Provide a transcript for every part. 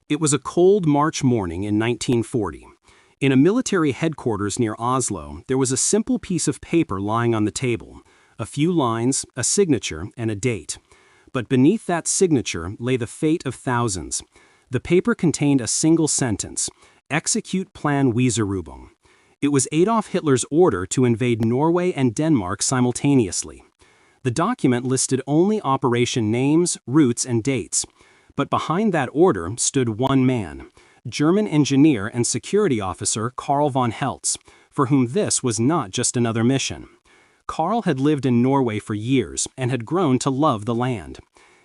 It was a cold March morning in 1940. In a military headquarters near Oslo, there was a simple piece of paper lying on the table. A few lines, a signature, and a date. But beneath that signature lay the fate of thousands. The paper contained a single sentence: "Execute Plan Weserübung." It was Adolf Hitler's order to invade Norway and Denmark simultaneously. The document listed only operation names, routes, and dates. But behind that order stood one man, German engineer and security officer Karl von Heltz, for whom this was not just another mission. Karl had lived in Norway for years and had grown to love the land.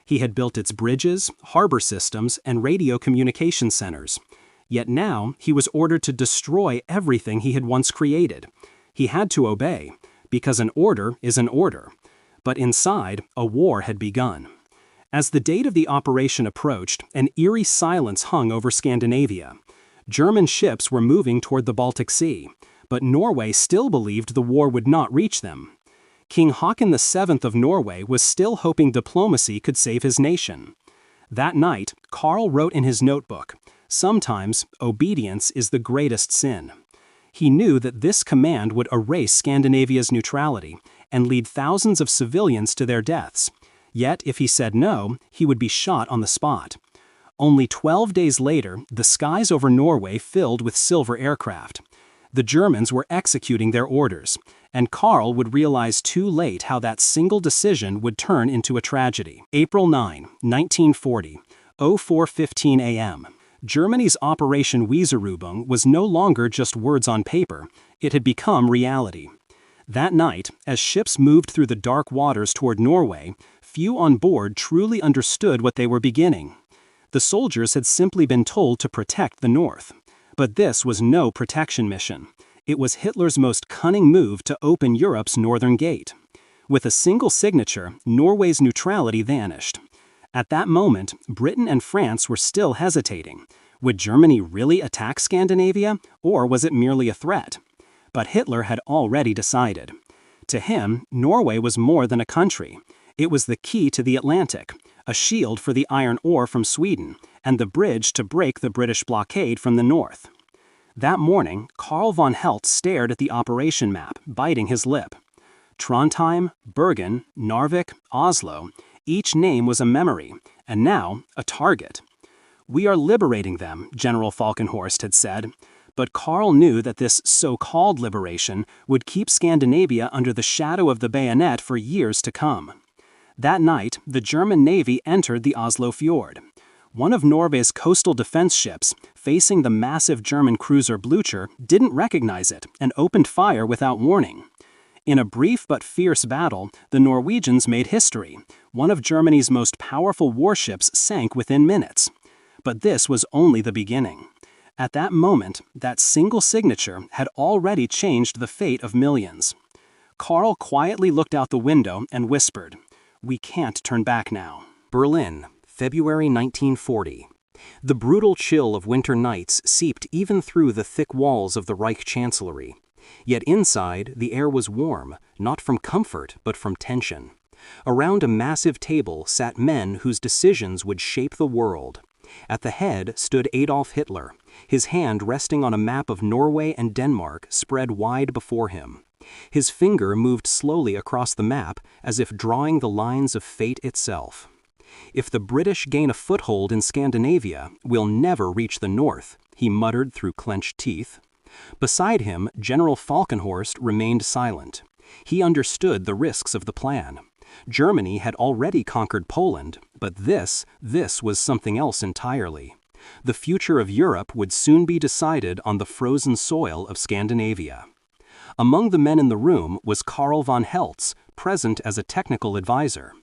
He had built its bridges, harbor systems, and radio communication centers. Yet now he was ordered to destroy everything he had once created. He had to obey, because an order is an order. But inside, a war had begun. As the date of the operation approached, an eerie silence hung over Scandinavia. German ships were moving toward the Baltic Sea, but Norway still believed the war would not reach them. King Haakon VII of Norway was still hoping diplomacy could save his nation. That night, Karl wrote in his notebook, "Sometimes, obedience is the greatest sin." He knew that this command would erase Scandinavia's neutrality and lead thousands of civilians to their deaths. Yet, if he said no, he would be shot on the spot. Only 12 days later, the skies over Norway filled with silver aircraft. The Germans were executing their orders, and Karl would realize too late how that single decision would turn into a tragedy. April 9, 1940, 04:15 a.m. Germany's Operation Weserübung was no longer just words on paper, it had become reality. That night, as ships moved through the dark waters toward Norway, few on board truly understood what they were beginning. The soldiers had simply been told to protect the North. But this was no protection mission. It was Hitler's most cunning move to open Europe's northern gate. With a single signature, Norway's neutrality vanished. At that moment, Britain and France were still hesitating. Would Germany really attack Scandinavia, or was it merely a threat? But Hitler had already decided. To him, Norway was more than a country. It was the key to the Atlantic, a shield for the iron ore from Sweden, and the bridge to break the British blockade from the north. That morning, Karl von Heltz stared at the operation map, biting his lip. Trondheim, Bergen, Narvik, Oslo, each name was a memory, and now a target. "We are liberating them," General Falkenhorst had said. But Karl knew that this so-called liberation would keep Scandinavia under the shadow of the bayonet for years to come. That night, the German Navy entered the Oslo Fjord. One of Norway's coastal defense ships, facing the massive German cruiser Blücher, didn't recognize it and opened fire without warning. In a brief but fierce battle, the Norwegians made history. One of Germany's most powerful warships sank within minutes. But this was only the beginning. At that moment, that single signature had already changed the fate of millions. Karl quietly looked out the window and whispered, "We can't turn back now." Berlin, February 1940. The brutal chill of winter nights seeped even through the thick walls of the Reich Chancellery. Yet inside, the air was warm, not from comfort, but from tension. Around a massive table sat men whose decisions would shape the world. At the head stood Adolf Hitler, his hand resting on a map of Norway and Denmark spread wide before him. His finger moved slowly across the map as if drawing the lines of fate itself. "If the British gain a foothold in Scandinavia, we'll never reach the north," he muttered through clenched teeth. Beside him, General Falkenhorst remained silent. He understood the risks of the plan. Germany had already conquered Poland, but this was something else entirely. The future of Europe would soon be decided on the frozen soil of Scandinavia. Among the men in the room was Karl von Heltz, present as a technical advisor.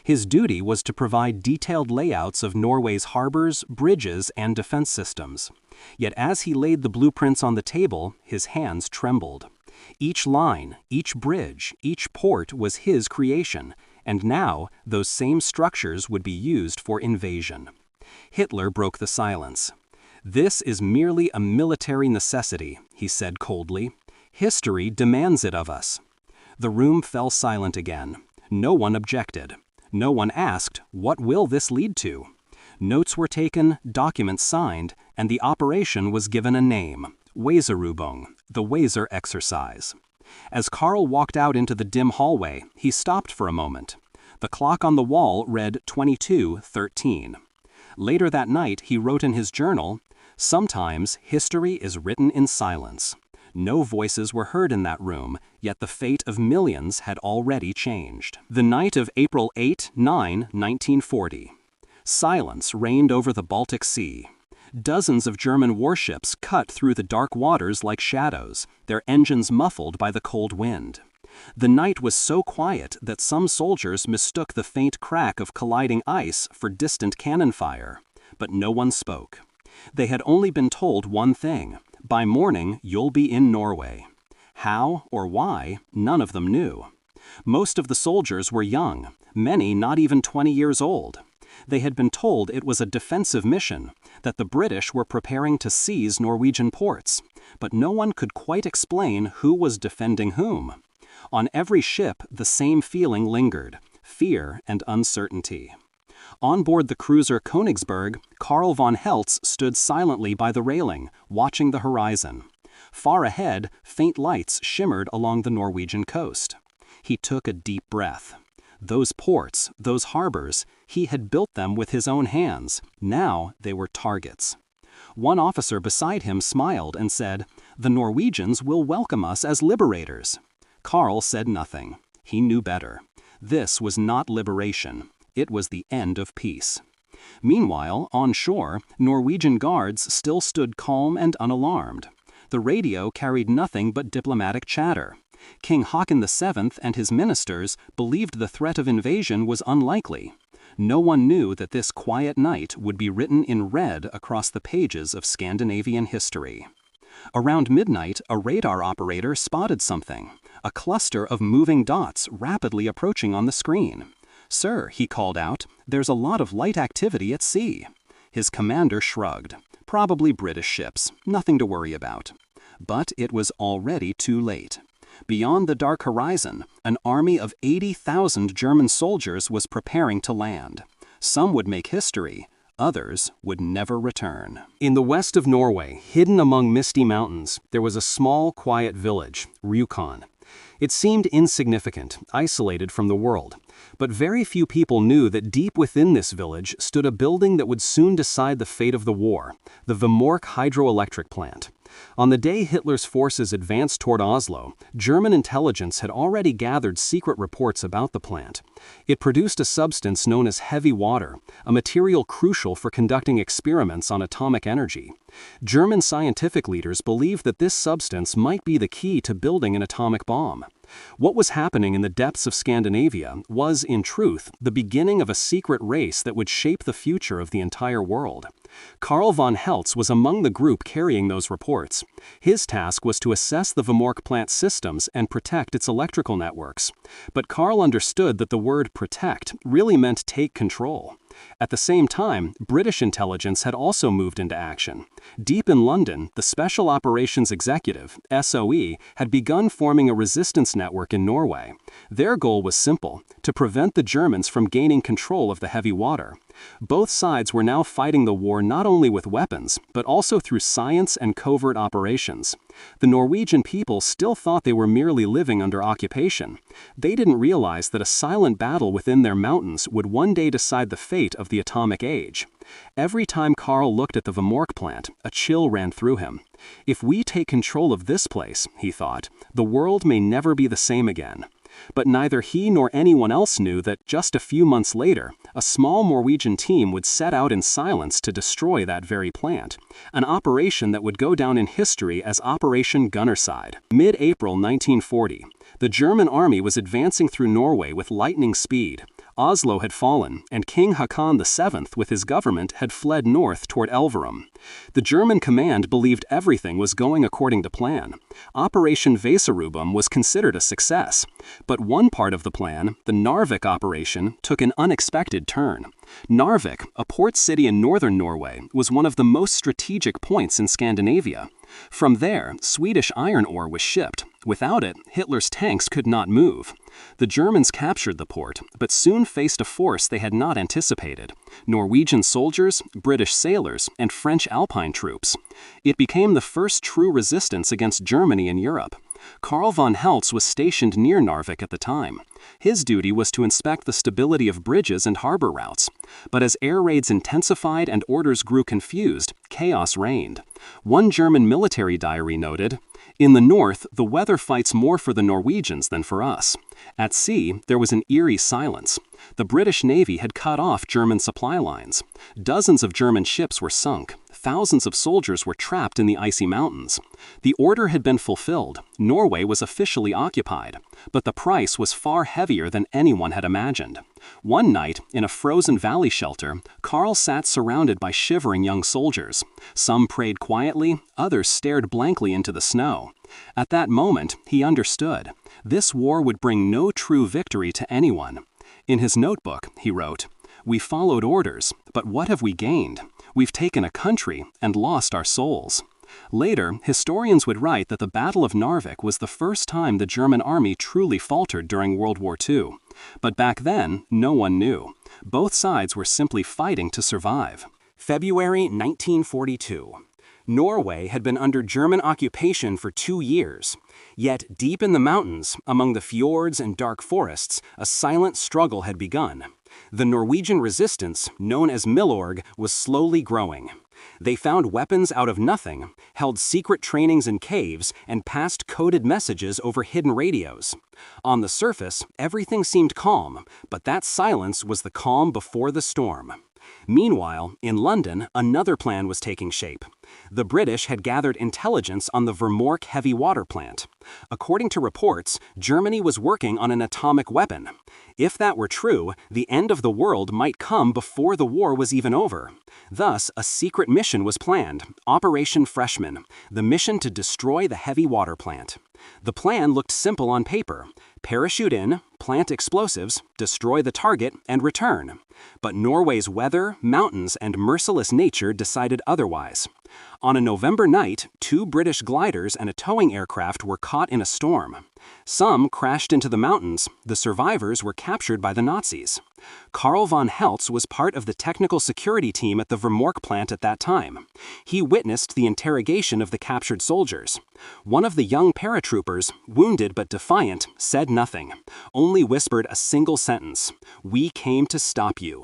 His duty was to provide detailed layouts of Norway's harbors, bridges, and defense systems. Yet as he laid the blueprints on the table, his hands trembled. Each line, each bridge, each port was his creation, and now those same structures would be used for invasion. Hitler broke the silence. "This is merely a military necessity," he said coldly. "History demands it of us." The room fell silent again. No one objected. No one asked, "What will this lead to?" Notes were taken, documents signed, and the operation was given a name: Weserübung, the Weser exercise. As Carl walked out into the dim hallway, he stopped for a moment. The clock on the wall read 22:13. Later that night, he wrote in his journal, "Sometimes history is written in silence. No voices were heard in that room, yet the fate of millions had already changed." The night of April 8-9, 1940. Silence reigned over the Baltic Sea. Dozens of German warships cut through the dark waters like shadows, their engines muffled by the cold wind. The night was so quiet that some soldiers mistook the faint crack of colliding ice for distant cannon fire. But no one spoke. They had only been told one thing: by morning you'll be in Norway. How or why, none of them knew. Most of the soldiers were young, many not even 20 years old. They had been told it was a defensive mission, that the British were preparing to seize Norwegian ports, but no one could quite explain who was defending whom. On every ship, the same feeling lingered: fear and uncertainty. On board the cruiser Königsberg, Karl von Heltz stood silently by the railing, watching the horizon. Far ahead, faint lights shimmered along the Norwegian coast. He took a deep breath. Those ports, those harbors, he had built them with his own hands. Now they were targets. One officer beside him smiled and said, "The Norwegians will welcome us as liberators." Karl said nothing. He knew better. This was not liberation. It was the end of peace. Meanwhile, on shore, Norwegian guards still stood calm and unalarmed. The radio carried nothing but diplomatic chatter. King Haakon VII and his ministers believed the threat of invasion was unlikely. No one knew that this quiet night would be written in red across the pages of Scandinavian history. Around midnight, a radar operator spotted something: a cluster of moving dots rapidly approaching on the screen. "Sir," he called out, "there's a lot of light activity at sea." His commander shrugged. Probably British ships, nothing to worry about. But it was already too late. Beyond the dark horizon, an army of 80,000 German soldiers was preparing to land. Some would make history, others would never return. In the west of Norway, hidden among misty mountains, there was a small, quiet village, Rjukan. It seemed insignificant, isolated from the world. But very few people knew that deep within this village stood a building that would soon decide the fate of the war: the Vemork hydroelectric plant. On the day Hitler's forces advanced toward Oslo, German intelligence had already gathered secret reports about the plant. It produced a substance known as heavy water, a material crucial for conducting experiments on atomic energy. German scientific leaders believed that this substance might be the key to building an atomic bomb. What was happening in the depths of Scandinavia was, in truth, the beginning of a secret race that would shape the future of the entire world. Karl von Heltz was among the group carrying those reports. His task was to assess the Vemork plant systems and protect its electrical networks. But Karl understood that the word protect really meant take control. At the same time, British intelligence had also moved into action. Deep in London, the Special Operations Executive, SOE, had begun forming a resistance network in Norway. Their goal was simple: to prevent the Germans from gaining control of the heavy water. Both sides were now fighting the war not only with weapons, but also through science and covert operations. The Norwegian people still thought they were merely living under occupation. They didn't realize that a silent battle within their mountains would one day decide the fate of the atomic age. Every time Karl looked at the Vemork plant, a chill ran through him. If we take control of this place, he thought, the world may never be the same again. But neither he nor anyone else knew that just a few months later, a small Norwegian team would set out in silence to destroy that very plant, an operation that would go down in history as Operation Gunnerside. Mid-April 1940, the German army was advancing through Norway with lightning speed. Oslo had fallen, and King Haakon VII with his government had fled north toward Elverum. The German command believed everything was going according to plan. Operation Weserübung was considered a success. But one part of the plan, the Narvik operation, took an unexpected turn. Narvik, a port city in northern Norway, was one of the most strategic points in Scandinavia. From there, Swedish iron ore was shipped, Without it, Hitler's tanks could not move. The Germans captured the port, but soon faced a force they had not anticipated: Norwegian soldiers, British sailors, and French Alpine troops. It became the first true resistance against Germany in Europe. Karl von Heltz was stationed near Narvik at the time. His duty was to inspect the stability of bridges and harbor routes. But as air raids intensified and orders grew confused, chaos reigned. One German military diary noted, "In the north, the weather fights more for the Norwegians than for us." At sea, there was an eerie silence. The British Navy had cut off German supply lines. Dozens of German ships were sunk. Thousands of soldiers were trapped in the icy mountains. The order had been fulfilled. Norway was officially occupied. But the price was far heavier than anyone had imagined. One night, in a frozen valley shelter, Karl sat surrounded by shivering young soldiers. Some prayed quietly, others stared blankly into the snow. At that moment, he understood. This war would bring no true victory to anyone. In his notebook, he wrote, "We followed orders, but what have we gained? We've taken a country and lost our souls." Later, historians would write that the Battle of Narvik was the first time the German army truly faltered during World War II. But back then, no one knew. Both sides were simply fighting to survive. February 1942. Norway had been under German occupation for 2 years. Yet deep in the mountains, among the fjords and dark forests, a silent struggle had begun. The Norwegian resistance, known as Milorg, was slowly growing. They found weapons out of nothing, held secret trainings in caves, and passed coded messages over hidden radios. On the surface, everything seemed calm, but that silence was the calm before the storm. Meanwhile, in London, another plan was taking shape. The British had gathered intelligence on the Vermork heavy water plant. According to reports, Germany was working on an atomic weapon. If that were true, the end of the world might come before the war was even over. Thus, a secret mission was planned, Operation Freshman, the mission to destroy the heavy water plant. The plan looked simple on paper: parachute in, plant explosives, destroy the target, and return. But Norway's weather, mountains, and merciless nature decided otherwise. On a November night, 2 British gliders and a towing aircraft were caught in a storm. Some crashed into the mountains. The survivors were captured by the Nazis. Karl von Heltz was part of the technical security team at the Vermork plant at that time. He witnessed the interrogation of the captured soldiers. One of the young paratroopers, wounded but defiant, said nothing, only whispered a single sentence: "We came to stop you."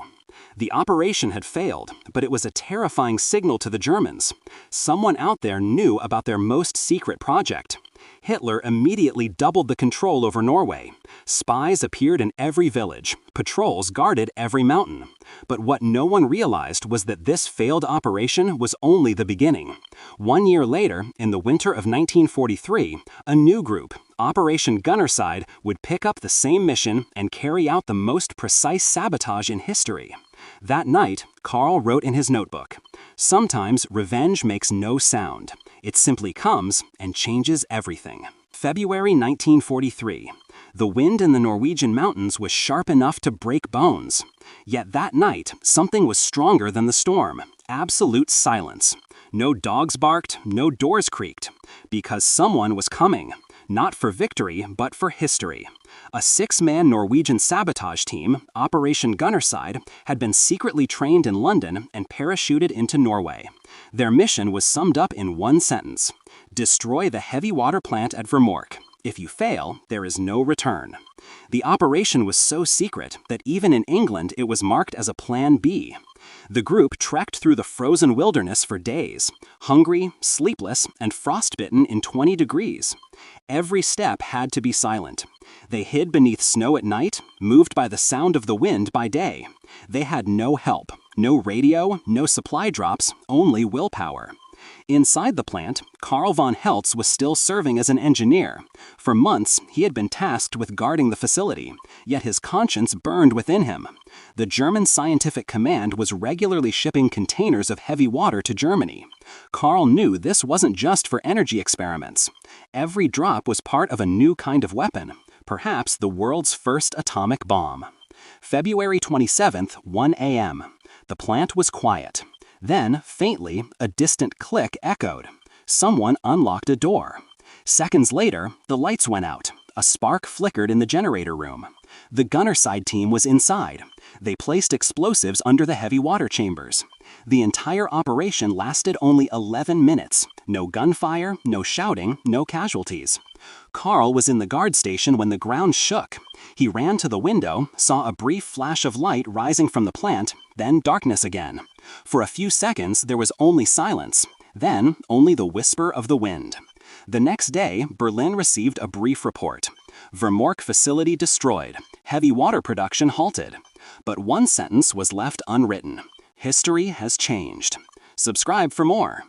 The operation had failed, but it was a terrifying signal to the Germans. Someone out there knew about their most secret project. Hitler immediately doubled the control over Norway. Spies appeared in every village. Patrols guarded every mountain. But what no one realized was that this failed operation was only the beginning. 1 year later, in the winter of 1943, a new group, Operation Gunnerside, would pick up the same mission and carry out the most precise sabotage in history. That night, Karl wrote in his notebook, "Sometimes revenge makes no sound. It simply comes and changes everything." February 1943. The wind in the Norwegian mountains was sharp enough to break bones. Yet that night, something was stronger than the storm: absolute silence. No dogs barked, no doors creaked. Because someone was coming. Not for victory, but for history. A 6-man Norwegian sabotage team, Operation Gunnerside, had been secretly trained in London and parachuted into Norway. Their mission was summed up in one sentence: destroy the heavy water plant at Vermork. If you fail, there is no return. The operation was so secret that even in England it was marked as a Plan B. The group trekked through the frozen wilderness for days, hungry, sleepless, and frostbitten in 20 degrees. Every step had to be silent. They hid beneath snow at night, moved by the sound of the wind by day. They had no help, no radio, no supply drops, only willpower. Inside the plant, Karl von Heltz was still serving as an engineer. For months, he had been tasked with guarding the facility, yet his conscience burned within him. The German scientific command was regularly shipping containers of heavy water to Germany. Karl knew this wasn't just for energy experiments. Every drop was part of a new kind of weapon, perhaps the world's first atomic bomb. February 27th, 1 a.m. The plant was quiet. Then, faintly, a distant click echoed. Someone unlocked a door. Seconds later, the lights went out. A spark flickered in the generator room. The gunner side team was inside. They placed explosives under the heavy water chambers. The entire operation lasted only 11 minutes. No gunfire, no shouting, no casualties. Carl was in the guard station when the ground shook. He ran to the window, saw a brief flash of light rising from the plant, then darkness again. For a few seconds, there was only silence. Then, only the whisper of the wind. The next day, Berlin received a brief report. Vermork facility destroyed. Heavy water production halted. But one sentence was left unwritten. History has changed. Subscribe for more.